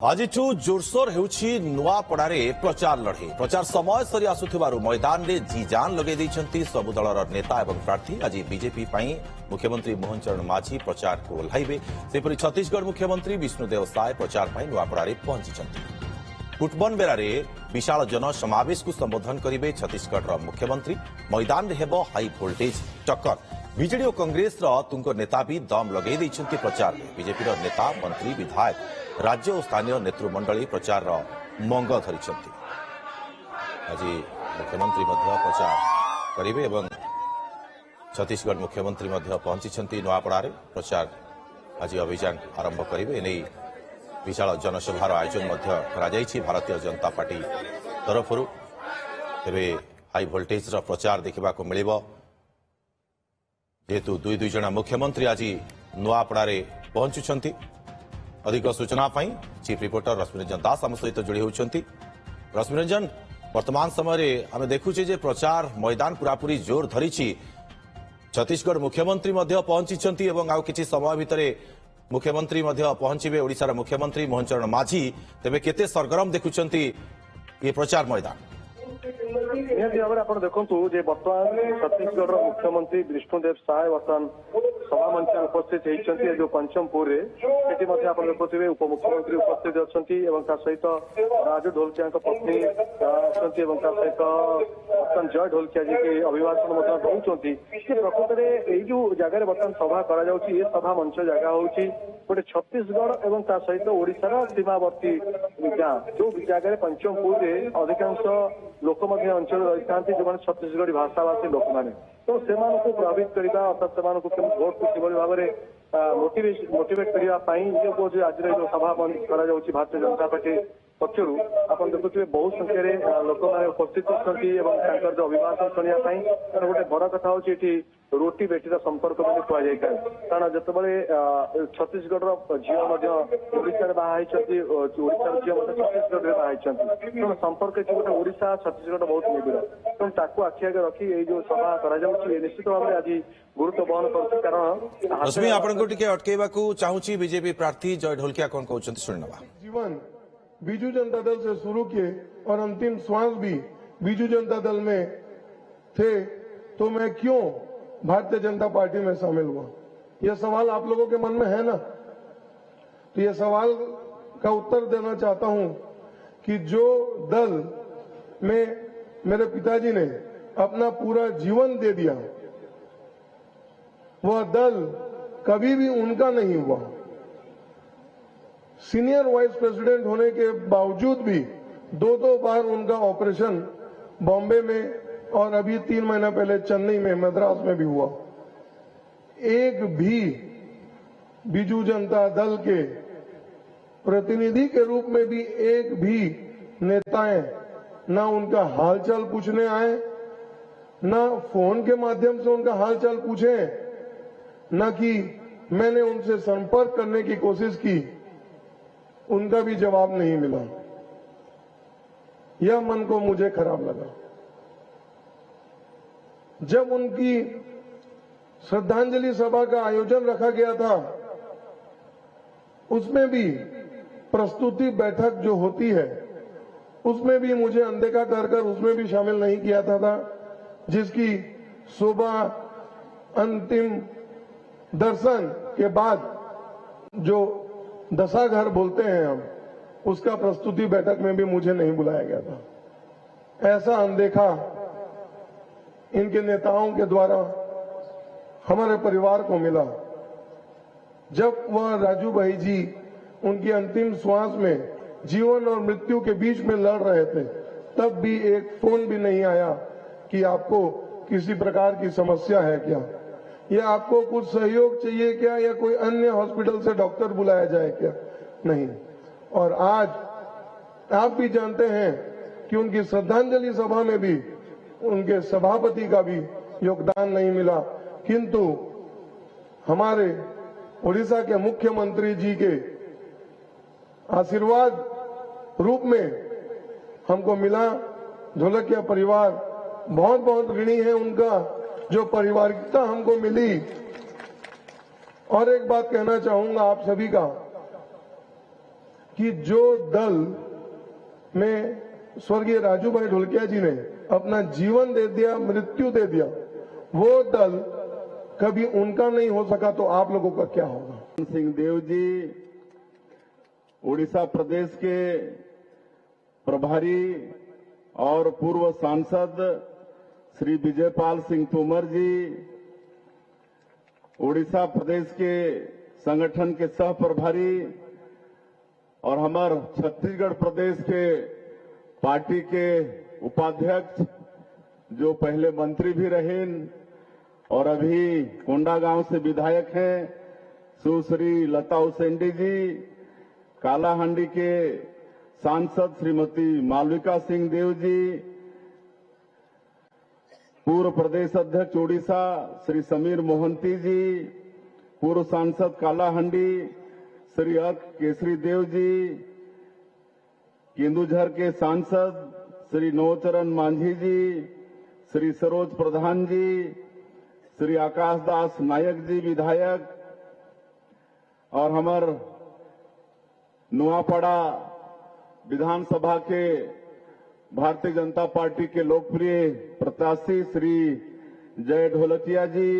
आज जोरसोर होउछि नुआपड़ारे प्रचार लड़े प्रचार समय सरी आसुथिबारु मैदान रे जी जान लगे दैछंती सबु दलर नेता एवं प्रार्थी। आज बीजेपी पई मुख्यमंत्री मोहन चरण माझी प्रचार को ओह्लाइबे। सेपरि छत्तीसगढ़ मुख्यमंत्री विष्णुदेव साय प्रचार पई नुआपड़ारे पहुंचिछंती। कुटबनबेरारे विशाल जनसमावेश को संबोधन करिवे छत्तीसगढ़ मुख्यमंत्री। मैदान रे हेबो हाई वोल्टेज टक्कर। बीजेडी और कांग्रेस तुंग नेता भी दम लगे दैछंती प्रचार में। बीजेपी नेता मंत्री विधायक राज्य और स्थानीय नेतृमंडली प्रचार मंग धरिछंती। आज मुख्यमंत्री प्रचार करिवे एवं छत्तीसगढ़ मुख्यमंत्री पहुंची नुआपड़ारे प्रचार आज अभियान आरंभ करिवे। एने विशाल जनसभार आयोजन भारतीय जनता पार्टी तरफ तेरे हाई वोल्टेज प्रचार देखा मिलिबो। जेहेतु दुई जना मुख्यमंत्री आज नुआपड़ारे पहुंचुछंती। अधिक सूचना पाई चीफ रिपोर्टर रश्मिरंजन दास आम सहित जोड़ी होती। रश्मिरंजन, वर्तमान समय आम देखुचे जे प्रचार मैदान पूरापूरी जोर धरी। छत्तीसगढ़ मुख्यमंत्री पहुंची एवं आउ किछि समय भितर मुख्यमंत्री पहुंचे ओडिशार मुख्यमंत्री मोहन चरण माझी। तेबे केते सरगरम देखुचंती ये प्रचार मैदान? निहती भाव में देखु बर्तमान छत्तीसगढ़ मुख्यमंत्री विष्णुदेव साय बर्तमान सभा मंच उपस्थित होती। जो पंचमपुर देखुए उपमुख्यमंत्री उपस्थित अच्छा सहित राजू ढोलकिया पत्नी अच्छा सहित बर्तमान जय ढोलकिया जी के अभिभाषण दौरान प्रकृत में जो जगह बर्तमान सभा कर सभा मंच जगह हूँ गोटे छत्तीसगढ़ और सहित ओडिशार सीमावर्ती गाँ जो जगह पंचमपुर अधिकांश लोक अंचल रही था जो छत्तीसगढ़ी भाषाभाषी लोक मैंने तो से प्रभावित करने अर्थात से भोट को किभली भाव में मोटिवेट करने जो आज सभा कर भारतीय जनता पार्टी पक्षर आप देखुए बहुत संख्यार लोक मैंने उपस्थित अच्छा जो अभिभाषण शुणापी गोटे बड़ कथा हूँ रोटी बेटीर संपर्क कहुए कारण जिते छत्तीसगढ़ झील बाहर ओडार झील छत्तीसगढ़ बाहर तेणु संपर्क गोटे ओडिशा छत्तीसगढ़ बहुत निबिड़ तेणु ताकू आखि आगे रखी जो सभा कर निश्चित भाव में आज गुरुत्व बहन कर कारण रश्मि आपको अटकैवा चाहूँगी बीजेपी प्रार्थी जय ढोलकिया कौन कहते शुणवा। जीवन बीजू जनता दल से शुरू किए और अंतिम श्वास भी बीजू जनता दल में थे तो मैं क्यों भारतीय जनता पार्टी में शामिल हुआ? यह सवाल आप लोगों के मन में है ना? तो यह सवाल का उत्तर देना चाहता हूं कि जो दल में मेरे पिताजी ने अपना पूरा जीवन दे दिया वह दल कभी भी उनका नहीं हुआ। सीनियर वाइस प्रेसिडेंट होने के बावजूद भी दो बार उनका ऑपरेशन बॉम्बे में और अभी 3 महीना पहले चेन्नई में मद्रास में भी हुआ। एक भी बीजू जनता दल के प्रतिनिधि के रूप में भी एक भी नेताएं ना उनका हालचाल पूछने आए, ना फोन के माध्यम से उनका हालचाल पूछे, ना कि मैंने उनसे संपर्क करने की कोशिश की, उनका भी जवाब नहीं मिला। यह मन को मुझे खराब लगा। जब उनकी श्रद्धांजलि सभा का आयोजन रखा गया था उसमें भी प्रस्तुति बैठक जो होती है उसमें भी मुझे अनदेखा कर उसमें भी शामिल नहीं किया था जिसकी सुबह अंतिम दर्शन के बाद जो दशाघर बोलते हैं हम उसका प्रस्तुति बैठक में भी मुझे नहीं बुलाया गया था। ऐसा अनदेखा इनके नेताओं के द्वारा हमारे परिवार को मिला। जब वह राजू भाई जी उनकी अंतिम श्वास में जीवन और मृत्यु के बीच में लड़ रहे थे तब भी एक फोन भी नहीं आया कि आपको किसी प्रकार की समस्या है क्या, या आपको कुछ सहयोग चाहिए क्या, या कोई अन्य हॉस्पिटल से डॉक्टर बुलाया जाए क्या, नहीं। और आज आप भी जानते हैं कि उनकी श्रद्धांजलि सभा में भी उनके सभापति का भी योगदान नहीं मिला, किंतु हमारे ओडिशा के मुख्यमंत्री जी के आशीर्वाद रूप में हमको मिला। ढोलकिया परिवार बहुत बहुत ऋणी है उनका, जो पारिवारिकता हमको मिली। और एक बात कहना चाहूंगा आप सभी का कि जो दल में स्वर्गीय राजू भाई ढोलकिया जी ने अपना जीवन दे दिया, मृत्यु दे दिया, वो दल कभी उनका नहीं हो सका तो आप लोगों का क्या होगा? सिंह देव जी उड़ीसा प्रदेश के प्रभारी और पूर्व सांसद श्री विजयपाल सिंह तोमर जी उड़ीसा प्रदेश के संगठन के सह प्रभारी और हमार छत्तीसगढ़ प्रदेश के पार्टी के उपाध्यक्ष जो पहले मंत्री भी रहे और अभी कोंडागांव से विधायक हैं सुश्री लता उसेंडी जी, कालाहांडी के सांसद श्रीमती मालविका सिंह देव जी, पूर्व प्रदेश अध्यक्ष उड़ीसा श्री समीर मोहंती जी, पूर्व सांसद कालाहांडी श्री अर्क केसरी देव जी, केंदुझर के सांसद श्री नवचरण मांझी जी, श्री सरोज प्रधान जी, श्री आकाश दास नायक जी विधायक और हमार नुआपड़ा विधानसभा के भारतीय जनता पार्टी के लोकप्रिय प्रत्याशी श्री जय ढोलकिया जी,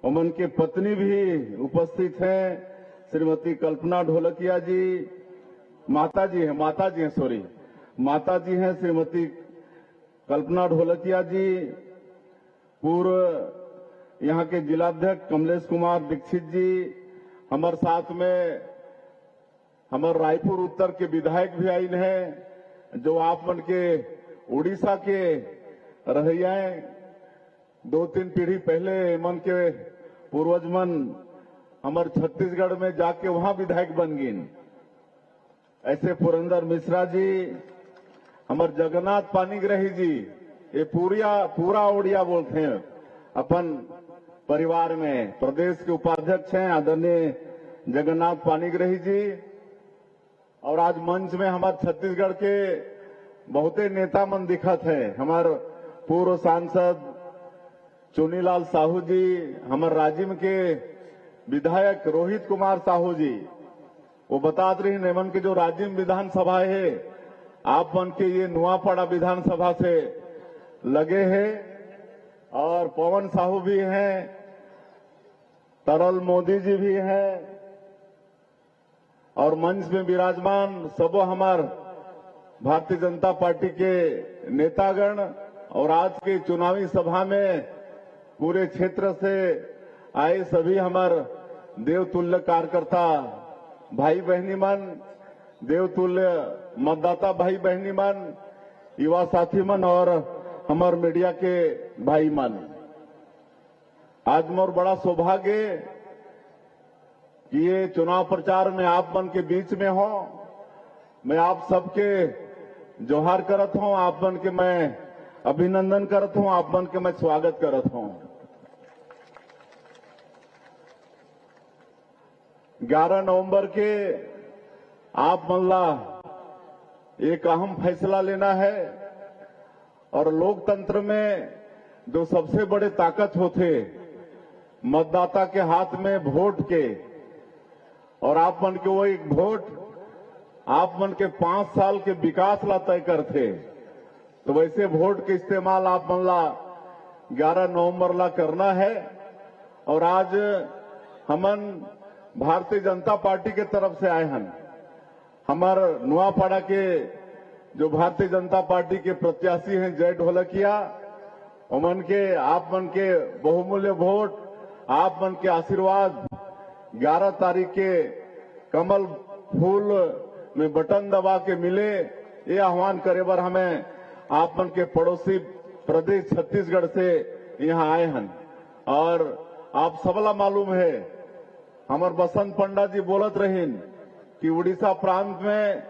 उमन के पत्नी भी उपस्थित हैं श्रीमती कल्पना ढोलकिया जी, माता जी हैं श्रीमती कल्पना ढोलकिया जी, पूर्व यहाँ के जिलाध्यक्ष कमलेश कुमार दीक्षित जी, हमारे साथ में हमारे रायपुर उत्तर के विधायक भी आइन हैं जो आप मन के उड़ीसा के रहिया 2-3 पीढ़ी पहले मन के पूर्वज मन हमारे छत्तीसगढ़ में जाके वहां विधायक बन गई। ऐसे पुरंदर मिश्रा जी, हमारे जगन्नाथ पानीग्राही जी, ये पूरा ओडिया बोलते हैं अपन परिवार में। प्रदेश के उपाध्यक्ष हैं आदरणीय जगन्नाथ पानीग्राही जी और आज मंच में हमारे छत्तीसगढ़ के बहुते नेता मन दिखत है। हमारे पूर्व सांसद चुनीलाल साहू जी, हमारे राजिम के विधायक रोहित कुमार साहू जी, वो बतात रही नेमन के जो राजिम विधानसभा है आप मन के ये नुआपड़ा विधानसभा से लगे हैं और पवन साहू भी हैं, तरल मोदी जी भी हैं और मंच में विराजमान सबो हमार भारतीय जनता पार्टी के नेतागण और आज के चुनावी सभा में पूरे क्षेत्र से आए सभी हमार देवतुल्य कार्यकर्ता भाई बहनी मन, देवतुल्य मतदाता भाई बहनी मन, युवा साथी मन और हमार मीडिया के भाई मन, आज मोर बड़ा सौभाग्य कि ये चुनाव प्रचार में आप मन के बीच में हो। मैं आप सबके जोहार करत हूं, आप मन के मैं अभिनंदन करत हूं, आप मन के मैं स्वागत करत हूं। 11 नवंबर के आप मन ला एक अहम फैसला लेना है और लोकतंत्र में जो सबसे बड़े ताकत होते मतदाता के हाथ में वोट के, और आप मन के वो एक वोट आप मन के 5 साल के विकास ला तय करते। तो वैसे वोट के इस्तेमाल आप मन ला 11 नवंबर ला करना है। और आज हमन भारतीय जनता पार्टी के तरफ से आए हैं। हमार नुआपड़ा के जो भारतीय जनता पार्टी के प्रत्याशी हैं जय ढोलकिया, उमन के आप मन के बहुमूल्य वोट, आप मन के आशीर्वाद 11 तारीख के कमल फूल में बटन दबा के मिले, ये आह्वान करे बर हमें आप मन के पड़ोसी प्रदेश छत्तीसगढ़ से यहाँ आए हैं। और आप सबला मालूम है हमार बसंत पंडा जी बोलत रहीन कि उड़ीसा प्रांत में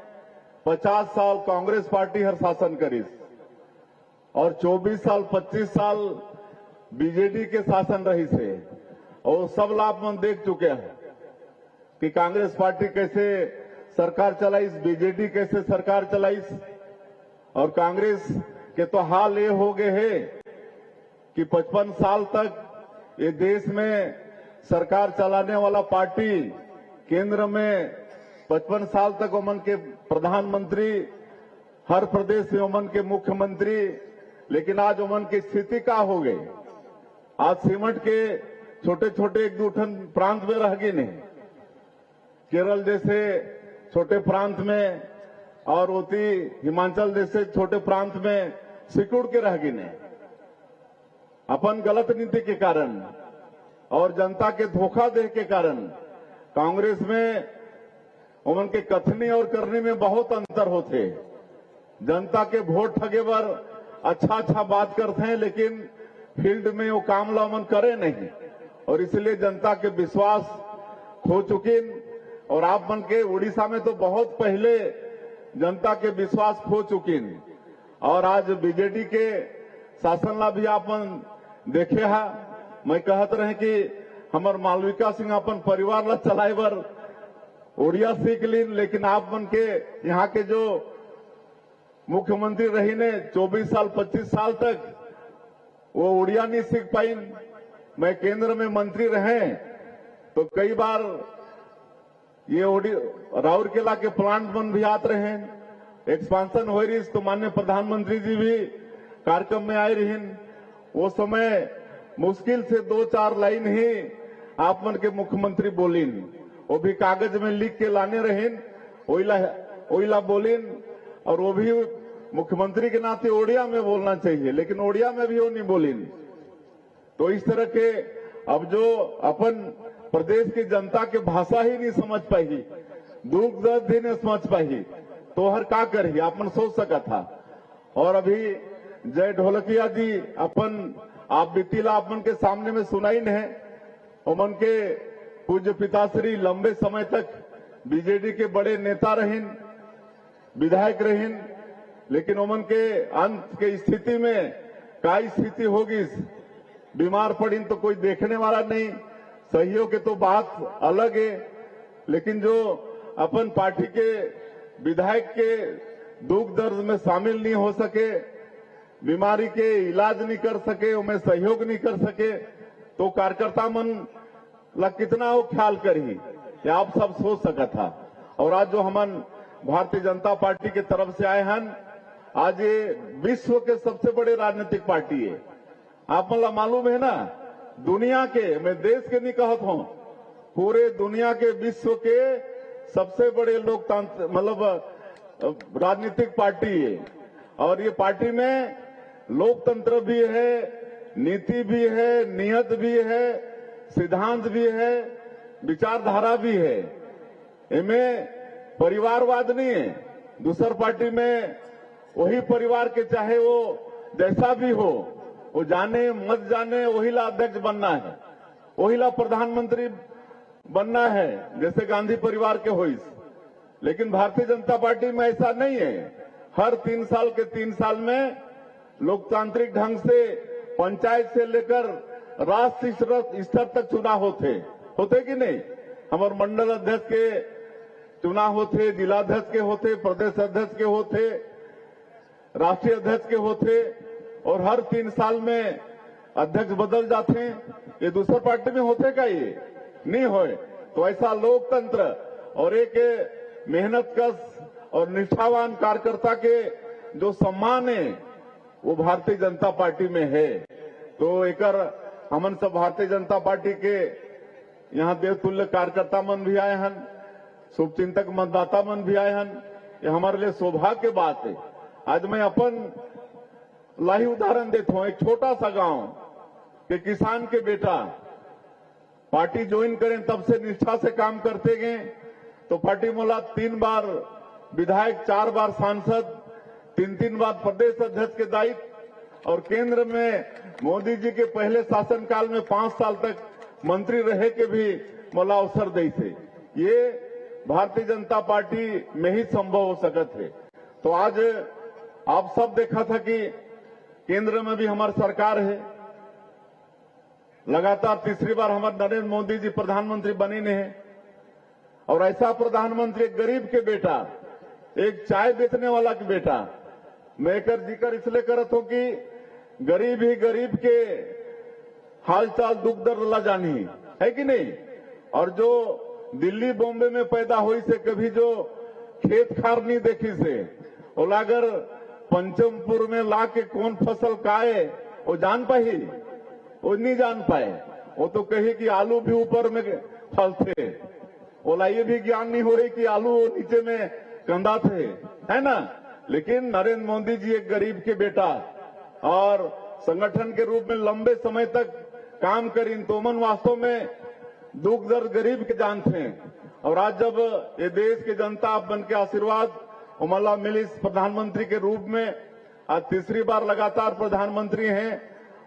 50 साल कांग्रेस पार्टी हर शासन करीस और 24 साल 25 साल बीजेडी के शासन रही से, और सब लाभ मन देख चुके हैं कि कांग्रेस पार्टी कैसे सरकार चलाइस, बीजेडी कैसे सरकार चलाइस। और कांग्रेस के तो हाल ये हो गए है कि 55 साल तक ये देश में सरकार चलाने वाला पार्टी केंद्र में 55 साल तक ओमन के प्रधानमंत्री, हर प्रदेश में ओमन के मुख्यमंत्री, लेकिन आज ओमन की स्थिति का हो गई। आज सीमेंट के छोटे छोटे एक दो ठन प्रांत में रह गए नहीं, केरल जैसे छोटे प्रांत में और उती हिमाचल जैसे छोटे प्रांत में सिकुड़ के रह गए नहीं, अपन गलत नीति के कारण और जनता के धोखा दे के कारण। कांग्रेस में उनके कथनी और करने में बहुत अंतर होते। जनता के वोट ठगे पर अच्छा बात करते हैं, लेकिन फील्ड में वो काम ला मन करे नहीं, और इसलिए जनता के विश्वास खो चुकी। और आप मन के उड़ीसा में तो बहुत पहले जनता के विश्वास खो चुकी, और आज बीजेडी के शासन ला भी आप मन देखे हा। मैं कहत रहे कि हमार मालविका सिंह अपन परिवार ला चलाए बर उड़िया सीख लीन, लेकिन आप मन के यहाँ के जो मुख्यमंत्री रही ने 24 साल 25 साल तक वो उड़िया नहीं सीख पाई। मैं केंद्र में मंत्री रहे तो कई बार ये राउरकेला के प्लांट मन भी आते रहे, एक्सपांशन हो रही तो माननीय प्रधानमंत्री जी भी कार्यक्रम में आए रही। वो समय मुश्किल से 2-4 लाइन ही आप मन के मुख्यमंत्री बोलीन, वो भी कागज में लिख के लाने रहें, ओइला बोलीन, और वो भी मुख्यमंत्री के नाते ओडिया में बोलना चाहिए, लेकिन ओडिया में भी वो नहीं बोलीन। तो इस तरह के अब जो अपन प्रदेश की जनता की भाषा ही नहीं समझ पाई, दुख दर्द ही नहीं समझ पाई, तो हर का करी अपन सोच सका था। और अभी जय ढोलकिया जी अपन आप बीतीला अपन के सामने में सुनाई नहीं, उमन के पूज्य पिताश्री लंबे समय तक बीजेडी के बड़े नेता रहीन, विधायक रहीन, लेकिन उमन के अंत के स्थिति में क्या स्थिति होगी, बीमार पड़ी तो कोई देखने वाला नहीं, सहयोग के तो बात अलग है, लेकिन जो अपन पार्टी के विधायक के दुख दर्द में शामिल नहीं हो सके, बीमारी के इलाज नहीं कर सके, उनमें सहयोग नहीं कर सके, तो कार्यकर्ता मन ला कितना वो ख्याल करी, ये आप सब सोच सका था। और आज जो हमन भारतीय जनता पार्टी के तरफ से आए हैं, आज ये विश्व के सबसे बड़े राजनीतिक पार्टी है। आप मन ला मालूम है ना, दुनिया के, मैं देश के नहीं कहत हूं, पूरे दुनिया के विश्व के सबसे बड़े लोकतांत्रिक मतलब राजनीतिक पार्टी है। और ये पार्टी में लोकतंत्र भी है, नीति भी है, नियत भी है, सिद्धांत भी है, विचारधारा भी है। इनमें परिवारवाद नहीं है। दूसर पार्टी में वही परिवार के चाहे वो जैसा भी हो, वो जाने मत जाने वही ला अध्यक्ष बनना है, वही ला प्रधानमंत्री बनना है, जैसे गांधी परिवार के होइस। लेकिन भारतीय जनता पार्टी में ऐसा नहीं है। हर 3 साल के 3 साल में लोकतांत्रिक ढंग से पंचायत से लेकर राष्ट्रीय स्तर तक चुनाव होते कि नहीं। हमारे मंडल अध्यक्ष के चुनाव होते, जिलाध्यक्ष के होते, प्रदेश अध्यक्ष के होते, राष्ट्रीय अध्यक्ष के होते, और हर 3 साल में अध्यक्ष बदल जाते हैं। ये दूसर पार्टी में होते का ये नहीं होए। तो ऐसा लोकतंत्र और एक मेहनत कश और निष्ठावान कार्यकर्ता के जो सम्मान है वो भारतीय जनता पार्टी में है। तो एकर हमन सब भारतीय जनता पार्टी के यहाँ देवतुल्य कार्यकर्ता मन भी आए हैं, शुभचिंतक मतदाता मन भी आए हैं। ये हमारे लिए सौभाग्य की बात है। आज मैं अपन लाही उदाहरण देता हूं। एक छोटा सा गांव के किसान के बेटा पार्टी ज्वाइन करें तब से निष्ठा से काम करते गए। तो पार्टी मोला 3 बार विधायक, 4 बार सांसद, 3 बार प्रदेश अध्यक्ष के दायित्व, और केंद्र में मोदी जी के पहले शासनकाल में 5 साल तक मंत्री रहे के भी मोला अवसर दी थे। ये भारतीय जनता पार्टी में ही संभव हो सकत है। तो आज आप सब देखा था कि केंद्र में भी हमारी सरकार है, लगातार तीसरी बार हमारे नरेंद्र मोदी जी प्रधानमंत्री बने ने हैं। और ऐसा प्रधानमंत्री, एक गरीब के बेटा, एक चाय बेचने वाला के बेटा, मैं कर जिक्र इसलिए करत हूं कि गरीब ही गरीब के हालचाल दुख दर्द ला जानी है कि नहीं। और जो दिल्ली बॉम्बे में पैदा हुई से कभी जो खेत खार नहीं देखी से ओला अगर पंचमपुर में ला के कौन फसल काए वो जान पाई, वो नहीं जान पाए। वो तो कही कि आलू भी ऊपर में फलते, ओला ये भी ज्ञान नहीं हो रही कि आलू नीचे में कंधा थे, है ना। लेकिन नरेंद्र मोदी जी एक गरीब के बेटा और संगठन के रूप में लंबे समय तक काम करी, तोमन वास्तव में दुख दर्द गरीब के जानते हैं। और आज जब ये देश की जनता आप बन के आशीर्वाद उमला मिलिस प्रधानमंत्री के रूप में आज तीसरी बार लगातार प्रधानमंत्री हैं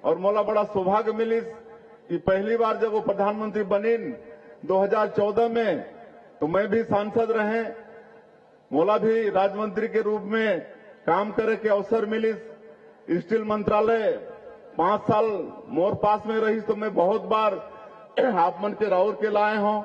और मोला बड़ा सौभाग्य मिलिस कि पहली बार जब वो प्रधानमंत्री बनी 2014 में तो मैं भी सांसद रहे, मोला भी राज्य मंत्री के रूप में काम करे के अवसर मिलिस। स्टील मंत्रालय 5 साल मोर पास में रही तो मैं बहुत बार आप मन के राउर के लाए हों।